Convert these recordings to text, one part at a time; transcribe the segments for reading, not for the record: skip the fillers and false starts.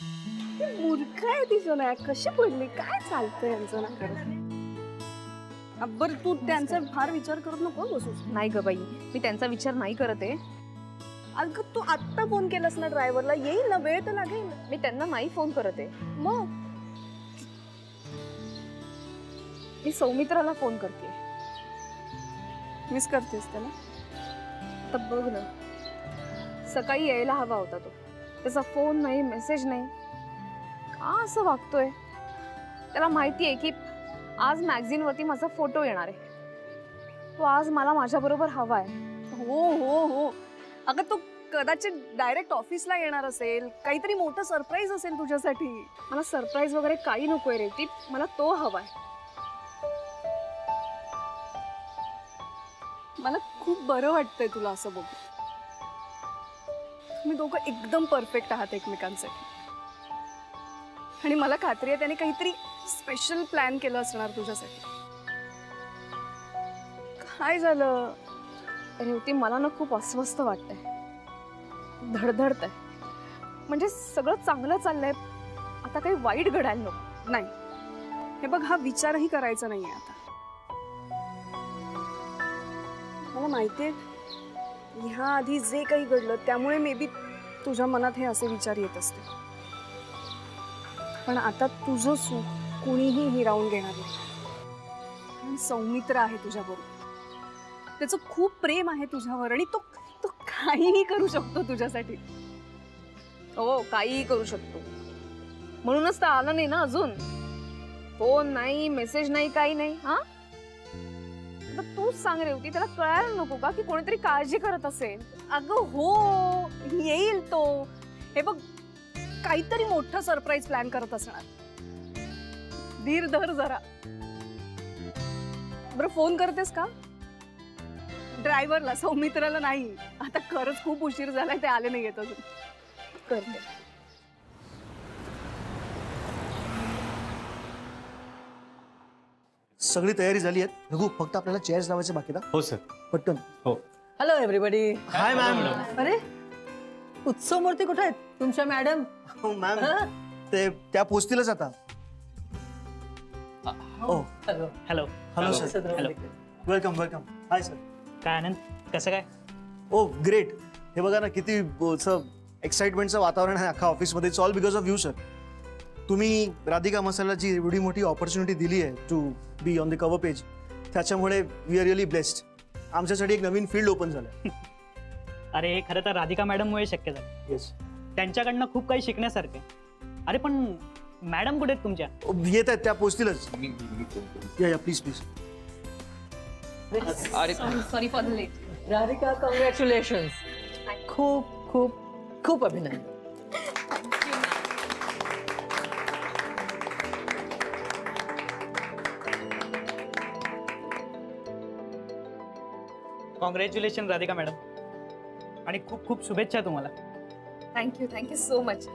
मूर्ख आहे ती सोना, कशी पडली, काय चालतंय यांचं ना. बरं तू त्यांचा फार विचार करत नको बसूस. नाही ग बाई, मी त्यांचा विचार नाही करत आहे. अगं तू आत्ता फोन केलास ना ड्रायव्हरला, येईल ना, वेळ तर लागेल. मी त्यांना नाही फोन करत आहे. मग मी सौमित्राला फोन करते. मिस करतेस त्याला? आता बघ ना, सकाळी यायला हवा होता तो, त्याचा फोन नाही, मेसेज नाही. का असं वागतोय? त्याला माहिती आहे की आज मॅगझिन वरती माझा फोटो येणार आहे. तो आज मला माझ्या बरोबर हवाय. हो हो हो, अगं तो कदाचित डायरेक्ट ऑफिसला येणार असेल, काहीतरी मोठं सरप्राईज असेल तुझ्यासाठी. मला सरप्राईज वगैरे काही नकोय रेवती, मला तो हवाय. मला खूप बरं वाटतंय तुला असं बघून. तुम्ही दोघं एकदम परफेक्ट आहात एकमेकांसाठी. आणि मला खात्री आहे त्याने काहीतरी स्पेशल प्लॅन केलं असणार तुझ्यासाठी. काय झालं रेवती? मला ना खूप अस्वस्थ वाटतंय, धडधडतंय. म्हणजे सगळं चांगलं चाललंय, आता काही वाईट घडायला नको. नाही, हे बघ, हा विचारही करायचा नाहीये आता. मला माहितीये ह्या आधी जे काही घडलं त्यामुळे मे बी तुझ्या मनात हे असे विचार येत असतील. पण आता तुझं सुख कुणीही हिरावून घेणार नाही. सौमित्र आहे तुझ्याबरोबर, त्याचं खूप प्रेम आहे तुझ्यावर, आणि तो तो काहीही करू शकतो तुझ्यासाठी. हो, काहीही करू शकतो. म्हणूनच तर आला नाही ना अजून. फोन नाही, मेसेज नाही, काही नाही. हा, तूच सांग रेवती, त्याला कळायला नको का की कोणीतरी काळजी करत असेल? अगं हो, येईल तो. हे बघ, काहीतरी मोठं सरप्राईज प्लॅन करत असणार. धीर धर जरा. बरं फोन करतेस का ड्रायव्हरला, सौमित्राला नाही? आता खरंच खूप उशीर झालाय, ते आले नाही येत अजून. करते. सगळी तयारी झाली आहे रघु, फक्त आपल्याला चेअर्स लावायचे बाकी ना? हो सर. पटकन. हो. Hello everybody. Hi ma'am. अरे उत्सव मूर्ती कुठे आहेत तुमच्या मॅडम? हो मॅम, ते त्या पोचतीलच आता. Hello hello. Hello sir. Hello. Welcome welcome. Hi sir. काय आनंद, कसं काय? Oh great. हे बघा ना, किती एक्साइटमेंटचं वातावरण आहे अख्खा ऑफिसमध्ये. It's all because of you sir. तुम्ही राधिका मसालाची एवढी मोठी ऑपॉर्च्युनिटी दिली आहे to be on the cover page, त्याच्यामुळे वी आर रिअली ब्लेस्ड. आमच्यासाठी एक नवीन फील्ड ओपन झालं. अरे हे खरं तर राधिका मॅडममुळे शक्य झालं. येस. त्यांच्याकडनं खूप काही शिकण्यासारखं आहे. अरे पण मॅडम कुठे आहेत तुमच्या? येत आहेत, त्या पोचतीलच. या please please. Sorry for the late. Radhika, congratulations. खूप खूप खूप अभिनंदन. कॉंग्रॅच्युलेशन राधिका मॅडम, आणि खूप खूप शुभेच्छा तुम्हाला. Thank you so much.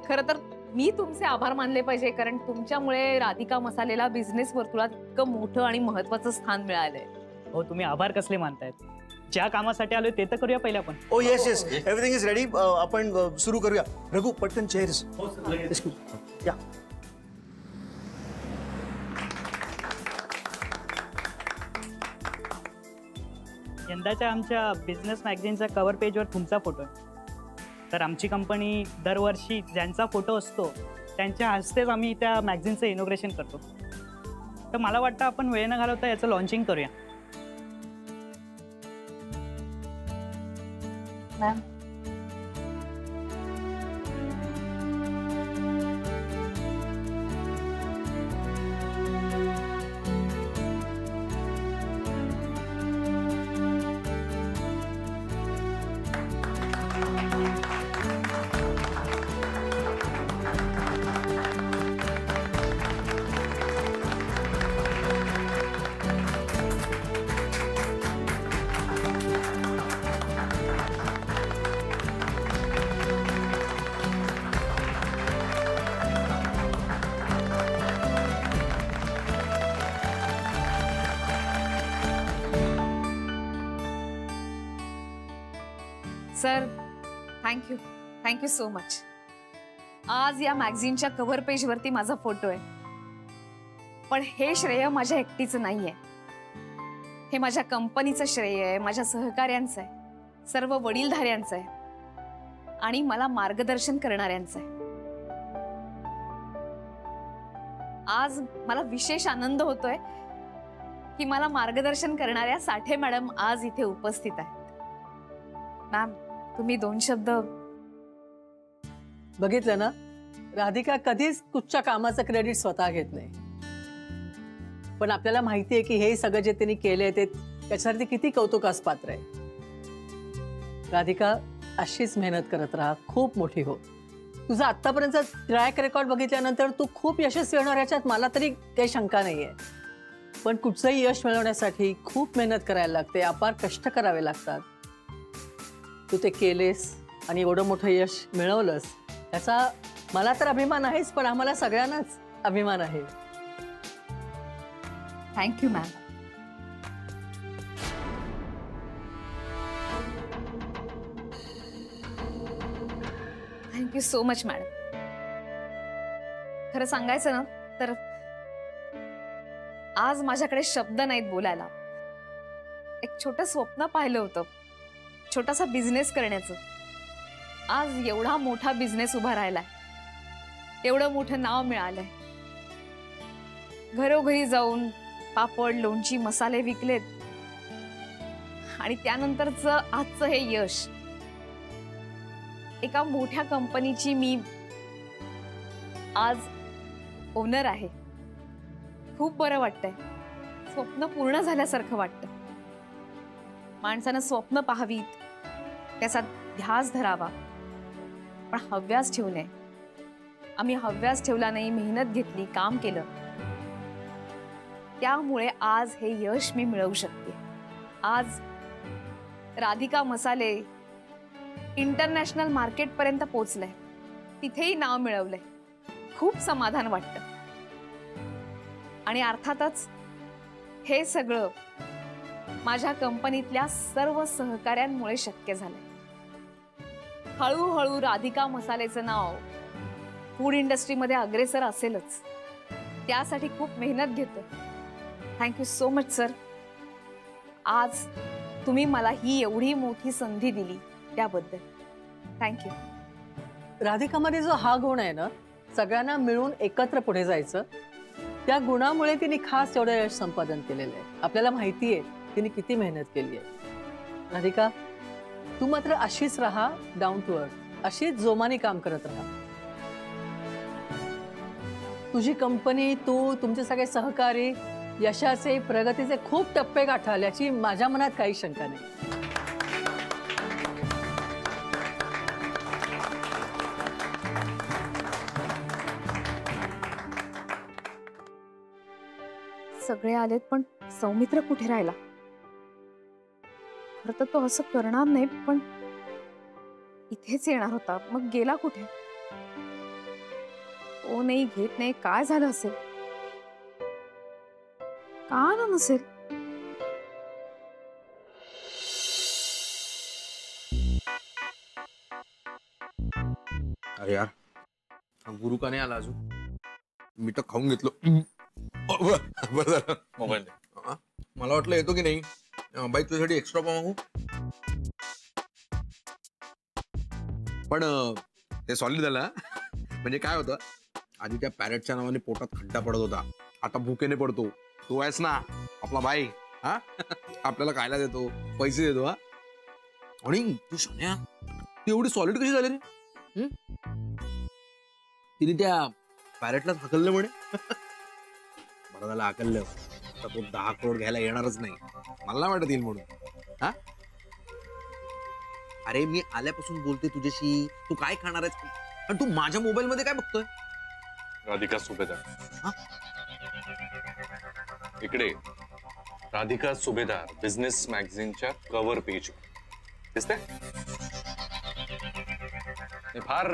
खरं तर मी तुमचे आभार मानले पाहिजे, कारण तुमच्यामुळे राधिका मसालेला बिझनेस वर्तुळात इतकं मोठं आणि महत्त्वाचं स्थान मिळालंय. हो, तुम्ही आभार कसले मानतायत? ज्या कामासाठी आलोय ते तर करूया पहिले आपण. Oh yes yes, everything is ready. आपण सुरू करूया. रघु पटकन चेअर्स. या. यंदाच्या आमच्या बिझनेस मॅगझिनच्या कव्हर पेजवर तुमचा फोटो आहे. तर आमची कंपनी दरवर्षी ज्यांचा फोटो असतो त्यांच्या हस्तेच आम्ही त्या मॅगझिनचं इनॉग्रेशन करतो. तर मला वाटतं आपण वेळ न घालवता याचं लॉन्चिंग करूया. Ma'am, sir, thank you so much. आज या मॅगझिनच्या कव्हर पेज वरती माझा फोटो आहे, पण हे श्रेय माझ्या एकटीचं नाहीये. हे माझ्या कंपनीचं श्रेय आहे, माझ्या सहकार्यांचं आहे, सर्व वडीलधाऱ्यांचं आहे आणि मला मार्गदर्शन करणाऱ्यांचं आहे. आज मला विशेष आनंद होतोय की मला मार्गदर्शन करणाऱ्या साठे मॅडम आज इथे उपस्थित आहेत. मॅम, तुम्ही 2 शब्द. बघितलं ना, राधिका कधीच कुठच्या कामाचं क्रेडिट स्वतः घेत नाही, पण आपल्याला माहिती आहे की हे सगळं जे त्यांनी केलंय ते त्याच्यावरती किती कौतुकास पात्र आहे. राधिका, अशीच मेहनत करत राहा, खूप मोठी हो. तुझा आतापर्यंत ट्रॅक रेकॉर्ड बघितल्यानंतर तू खूप यशस्वी होणार याच्यात मला तरी काही शंका नाहीये. पण कुठचंही यश मिळवण्यासाठी खूप मेहनत करायला लागते, अपार कष्ट करावे लागतात. तू ते केलेस आणि एवढं मोठं यश मिळवलंस, त्याचा मला तर अभिमान आहेच, पण आम्हाला सगळ्यांनाच अभिमान आहे. Thank you ma'am. Thank you so much madam. खरं सांगायचं ना तर आज माझ्याकडे शब्द नाहीत बोलायला. एक छोटं स्वप्न पाहिलं होतं, छोटासा बिझनेस करण्याचं. आज एवढा मोठा बिझनेस उभा राहिलाय, एवढं मोठं नाव मिळालंय. घरोघरी जाऊन पापड, लोणची, मसाले विकलेत आणि त्यानंतरचं आजचं हे यश. एका मोठ्या कंपनीची मी आज ओनर आहे. खूप बरं वाटतंय. स्वप्न पूर्ण झाल्यासारखं वाटतं. माणसानं स्वप्न पाहावीत, त्याचा ध्यास धरावा, पण हव्यास ठेवू नये. आम्ही हव्यास ठेवला नाही, मेहनत घेतली, काम केलं. त्यामुळे आज हे यश मी मिळवू शकते. आज राधिका मसाले इंटरनॅशनल मार्केटपर्यंत पोहोचलंय, तिथेही नाव मिळवलंय. खूप समाधान वाटतं. आणि अर्थातच हे सगळं माझ्या कंपनीतल्या सर्व सहकाऱ्यांमुळे शक्य झालंय. हळूहळू राधिका मसालेचं नाव फूड इंडस्ट्रीमध्ये अग्रेसर असेलच. त्यासाठी खूप मेहनत घेतो. Thank you so much sir. आज तुम्ही मला ही एवढी मोठी संधी दिली त्याबद्दल थँक्यू. राधिकामध्ये जो हा गुण आहे ना, सगळ्यांना मिळून एकत्र पुढे जायचं, त्या गुणामुळे तिने खास एवढं यश संपादन केलेलं आहे. आपल्याला माहिती आहे तिने किती मेहनत केली आहे. राधिका, तू मात्र अशीच राहा, डाऊन टू अर्थ, अशीच जोमाने काम करत राहा. तुझी कंपनी, तू, तुमचे सगळे सहकारी यशाचे, प्रगतीचे खूप टप्पे गाठाल याची माझ्या मनात काही शंका नाही. सगळे आलेत, पण सौमित्र कुठे राहिला? खरं तर तो असं करणार नाही, पण इथेच येणार होता. मग गेला कुठे? ओ नाही, घेत नाही. काय झालं असेल? का आला नसेल? अरे यार, हा गुरु का नाही आला अजून? मी तर खाऊन घेतलो. बरं झालं मोबाईल. मला वाटलं येतो की नाही. बाई तुझ्यासाठी एक्स्ट्रा पाव मागू? पण ते सॉलिड झालं. म्हणजे काय होतं, आधी त्या पॅरेटच्या नावाने पोटात खड्डा पडत होता, आता भुकेने पडतो. तू आहेस ना आपला बाई. हा आपल्याला खायला देतो, पैसे देतो. हा आणि तू सोन्या, ती एवढी सॉलिड कशी झाली रे? तिने त्या पॅरेटलाच हाकललं म्हणे. बरं झालं हाकललं, तर तो 10 करोड घ्यायला येणारच नाही. मला नाही वाटत येईल म्हणून. हा अरे, मी आल्यापासून बोलते तुझ्याशी. तू काय खाणार आहेस? आणि तू माझ्या मोबाईल मध्ये काय बघतोय? राधिका सुभेदार. इकडे राधिका सुभेदार बिझनेस मॅगझिनच्या कव्हर पेज दिसते. फार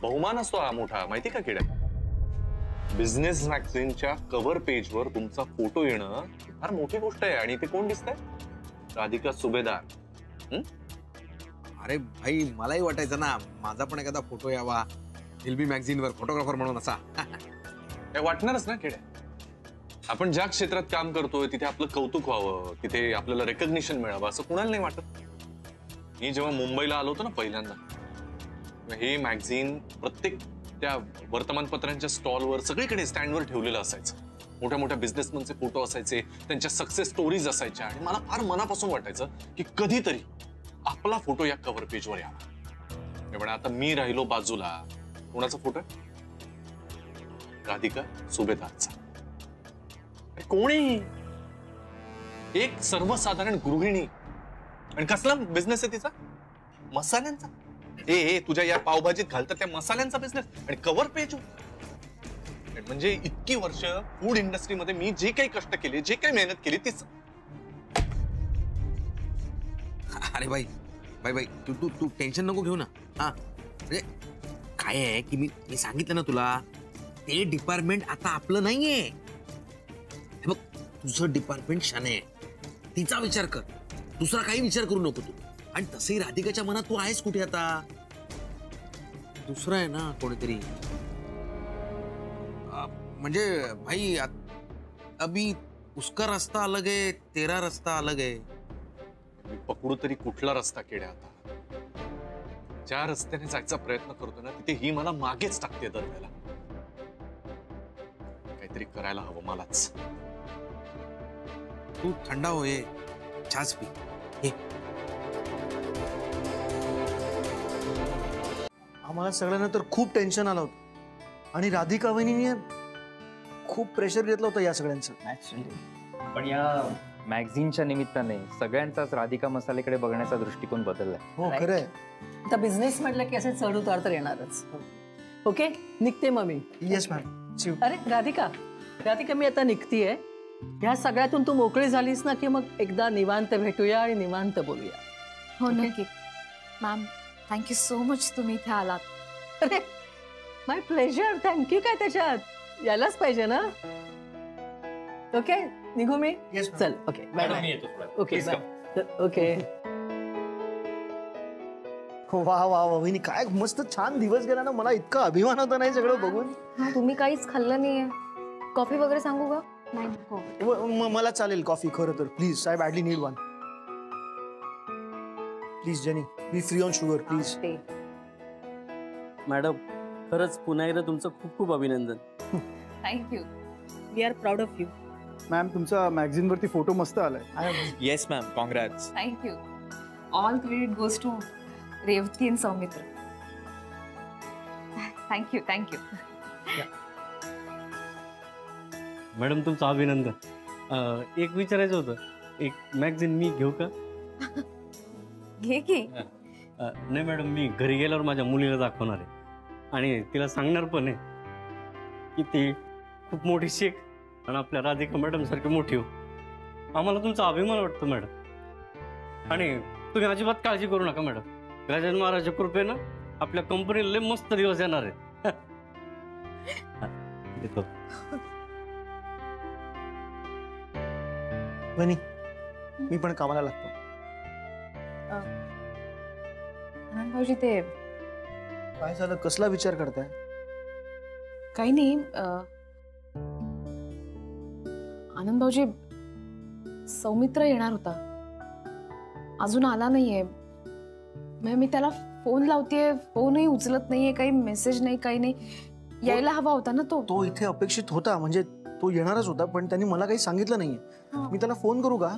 बहुमान असतो हा मोठा, माहिती का किड्या? बिझनेस मॅगझिनच्या कव्हर पेजवर तुमचा फोटो येणं फार मोठी गोष्ट आहे. आणि ते कोण दिसतंय? राधिका सुभेदार. अरे भाई, मलाही वाटायचं ना माझा पण एखादा फोटो यावा. फिल्मी मॅगझिनवर फोटोग्राफर म्हणून असा. हे वाटणारच ना खेड्या. आपण ज्या क्षेत्रात काम करतोय तिथे आपलं कौतुक व्हावं, तिथे आपल्याला रेकग्निशन मिळावं असं कुणाला नाही वाटत. मी जेव्हा मुंबईला आलो होतो ना पहिल्यांदा, हे मॅगझिन प्रत्येक त्या वर्तमानपत्रांच्या स्टॉलवर सगळीकडे स्टँडवर ठेवलेलं असायचं. मोठ्या मोठ्या बिझनेसमनचे फोटो असायचे, त्यांच्या सक्सेस स्टोरीज असायच्या आणि मला फार मनापासून वाटायचं की कधीतरी आपला फोटो या कव्हर पेजवर यावा. पण आता मी राहिलो बाजूला. कोणाचा फोटो आहे? राधिका सुभेदारचा. कोणी एक सर्वसाधारण गृहिणी. आणि कसला बिझनेस आहे तिचा? मसाल्यांचा. ए तुझ्या या पावभाजीत घालतात त्या मसाल्यांचा बिझनेस आणि कव्हर पेज. म्हणजे इतकी वर्ष फूड इंडस्ट्रीमध्ये मी जे काही कष्ट केले, जे काही मेहनत केली तीच. अरे बाई बाई बाई तू तू तू टेन्शन नको घेऊ ना. हा म्हणजे काय आहे की मी सांगितलं ना तुला, ते डिपार्टमेंट आता आपलं नाहीये. हे बघ, तुझं डिपार्टमेंट शाने आहे, तिचा विचार कर, दुसरा काही विचार करू नको तू. आणि तसंही राधिकाच्या मनात तू आहेस कुठे आता? दुसरं आहे ना कोणीतरी. म्हणजे भाई अभी उसका रास्ता अलग है, तेरा रास्ता अलग है. मी पकडू तरी कुठला रस्ता केड्या आता? ज्या रस्त्याने जायचा प्रयत्न करतो ना तिथे ही मला मागेच टाकते दरवेळेला. काहीतरी करायला हवं मलाच. तू थंडा हो, ये छास पी. ये. आम्हाला सगळ्यांना तर खूप टेन्शन आलं होतं आणि राधिका वहिनीने खूप प्रेशर घेतलं होतं या सगळ्यांचं. ऍक्च्युली पण या मॅगझिनच्या निमित्ताने सगळ्यांचाच राधिका मसालेकडे बघण्याचा दृष्टिकोन बदललाय. हो खरंय. आता बिझनेस म्हटलं की असे चढ उतार तर येणारच. ओके, निघते मग मी. Yes ma'am. अरे राधिका मी आता निघतीये. ह्या सगळ्यातून तू मोकळी झालीस ना की मग एकदा निवांत भेटूया आणि निवांत बोलूया. हो नक्की. मॅम थँक्यू सो मच तुम्ही इथे आलात. अरे माय प्लेजर. थँक्यू काय त्याच्यात, यायलाच पाहिजे ना. ओके निघू मी. येस चल. Okay bye. Okay okay. वा वा वहिनी, काय मस्त छान दिवस गेला ना. मला इतका अभिमान होता नाही सगळं बघून. तुम्ही काहीच खाल्लं नाहीये. कॉफी वगैरे सांगू का? नाही. मला चालेल कॉफी खरं तर. Please, I badly need one. Please Jenny, be free on sugar please. Madam खरंच पुन्हा एकदा तुमचं खूप खूप अभिनंदन. Thank you. We are proud of you. Ma'am तुमचा मॅगझिन वरती फोटो मस्त आलाय. Yes ma'am, congrats. Thank you. All credit goes to Revati आणि सौमित्र. Thank you thank you. मॅडम तुमचं अभिनंदन. एक विचारायचं होतं, एक मॅगझिन मी घेऊ का? घे की. नाही मॅडम, मी घरी गेल्यावर माझ्या मुलीला दाखवणार आहे आणि तिला सांगणार पण आहे की ती खूप मोठी शिक आणि आपल्या राधिका मॅडम सारखी मोठी हो. आम्हाला तुमचा अभिमान वाटतो मॅडम. आणि तुम्ही अजिबात काळजी करू नका मॅडम. गजानन महाराजच्या कृपेनं आपल्या कंपनीला लय मस्त दिवस येणार आहेत. येतो. वहिनी, मी पण कामाला लागतो. आनंद भाऊजी ते काय झालं? कसला विचार करताय? काही नाही. आनंद भाऊजी, सौमित्र येणार होता, अजून आला नाहीये. मी त्याला फोन लावतेय, फोनही उचलत नाहीये, काही मेसेज नाही, काही नाही. यायला हवा होता ना तो. तो इथे अपेक्षित होता, म्हणजे तो येणारच होता, पण त्यांनी मला काही सांगितलं नाहीये. मी त्याला फोन करू का?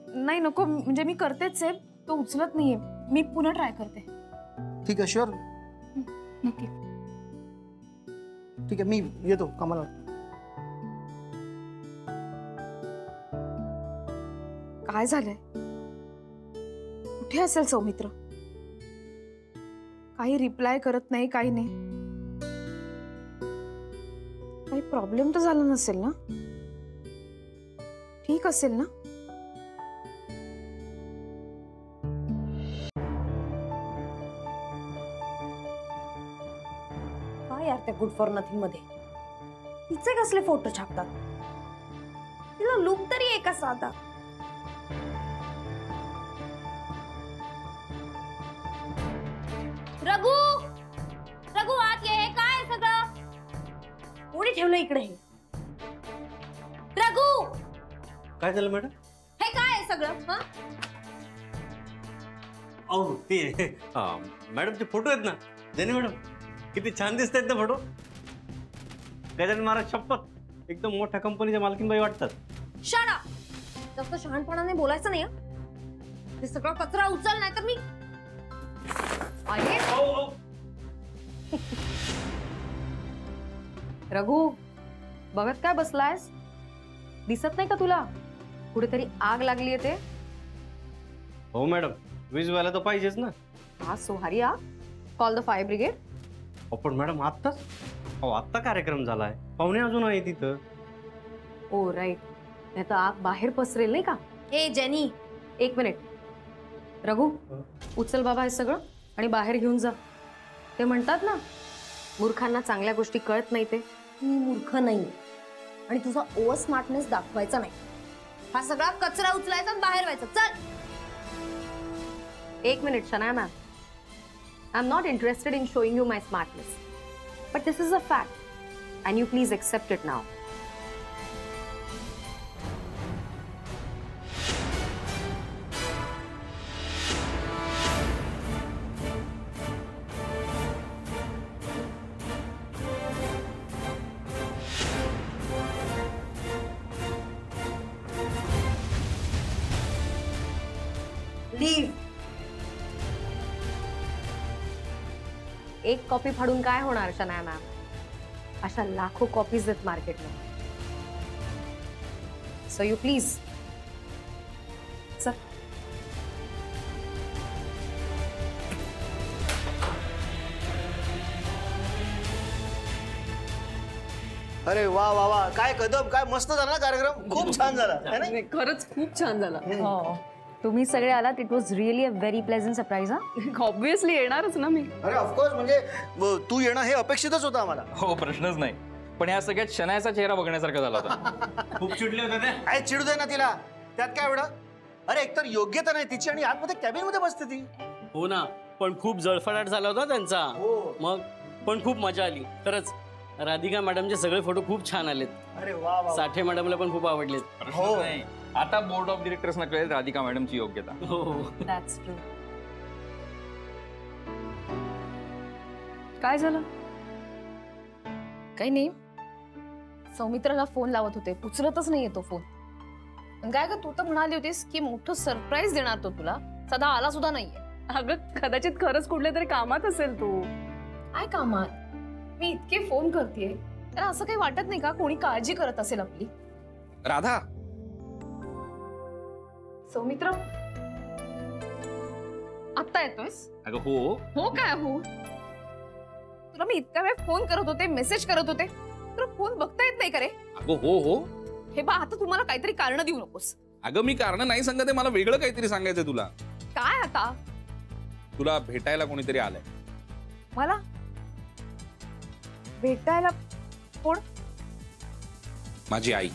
नाही नको, म्हणजे मी करतेच आहे, तो उचलत नाहीये. मी पुन्हा ट्राय करते. ठीक आहे, शुअर. नक्की. ठीक आहे, मी येतो कामाला. काय झालंय? कुठे असेल सौमित्र? काही रिप्लाय करत नाही, काही नाही. काही प्रॉब्लेम तर झाला नसेल ना? ठीक असेल ना? काय यार त्या गुड फॉर नथिंग मध्ये तिचे कसले फोटो छापतात? तिला लुक तरी आहे का साधा? रघु, रघु आत ये. काय कोणी ठेवलं इकडे हे? रघु, काय झालं मॅडम? हे काय आहे सगळं? हा? अहो ते मॅडम ते फोटो आहेत ना जेनी मॅडम, किती छान दिसत आहेत ना फोटो. गजानन महाराज शपथ एकदम मोठ्या कंपनीच्या मालकीनबाई वाटतात. शाळा जास्त शहाणपणाने बोलायचं नाही. हे सगळं कचरा उचल, नाही तर मी रघु, बघत काय बसलायस? दिसत नाही का तुला कुठेतरी आग लागली आहे ते? हो मॅडम, वीज व्हायला तर पाहिजेच ना. हा सोहारी आग. Call the fire brigade. पण मॅडम आत्ताच? अहो आत्ता कार्यक्रम झालाय, पाहुणे अजून आहे तिथं. ओ राईट, नाही तर आग बाहेर पसरेल नाही का? ए जेनी, एक मिनिट. रघु, उचल बाबा हे सगळं आणि बाहेर घेऊन जा. ते म्हणतात ना, मूर्खांना चांगल्या गोष्टी कळत नाही. ते मी मूर्ख नाही आणि तुझा ओव्हर स्मार्टनेस दाखवायचा नाही. हा सगळा कचरा उचलायचा आणि बाहेर व्हायचा. चल. एक minute Shanaya ma'am. I am not interested in showing you my smartness, but this is a fact and you please accept it now. Leave. एक कॉपी फाडून काय होणार शनाया मॅम? अशा लाखो कॉपीज आहेत मार्केटमध्ये. So you please sir. अरे वा वा वा, काय कदम, काय मस्त झाला ना कार्यक्रम. खूप छान झाला है ना? नाही, खरंच खूप छान झाला. तुम्ही सगळे आलात. It was really a very pleasant surprise. Obviously येणारच ना मी. अरे ऑफकोर्स, म्हणजे तू येणं हे अपेक्षितच होतं आम्हाला. हो, प्रश्नच नाही. पण या सगळ्यात शनायाचा चेहरा बघण्यासारखा झाला होता. खूप चिडले होते ते. काय चिडू दे ना तिला, त्यात काय एवढं. अरे एकतर योग्यता नाही तिची आणि आतमध्ये कॅबिन मध्ये बसते ती. हो ना, पण खूप जळफळाट झाला होता त्यांचा. मग पण खूप मजा आली खरंच. राधिका मॅडमचे सगळे फोटो खूप छान आलेत. अरे वा वा. साठे मॅडमला पण खूप आवडलेत. प्रश्नच नाही. आता बोर्ड ऑफ डिरेक्टर्सना कळेल राधिका मॅडमची योग्यता. हो. That's true. काय झालं? काही नाही. सौमित्राला फोन लावत होते, उचलतच नाही येतो फोन. काय ग, तू तर म्हणाली होतीस की मोठं सरप्राईज देणार तो तुला, सदा आला सुद्धा नाहीये. अगं कदाचित खरंच कुठल्या तरी कामात असेल तू. काय कामात? मी इतके फोन करतेय, त्याला असं काही वाटत नाही का कोणी काळजी करत असेल आपली? राधा, सौमित्र, आत्ता येतोयस? अगं हो. हो काय हो? तुला मी इतक्या वेळ फोन करत होते, मेसेज करत होते, तुला फोन बघता येत नाही का रे? अगं हो हो. हे बा, आता तुम्हाला काहीतरी कारण देऊ नकोस. अगं मी कारण नाही सांगत आहे, मला वेगळं काहीतरी सांगायचंय तुला. काय आता? तुला भेटायला कोणीतरी आलंय. मला भेटायला कोण? माझी आई.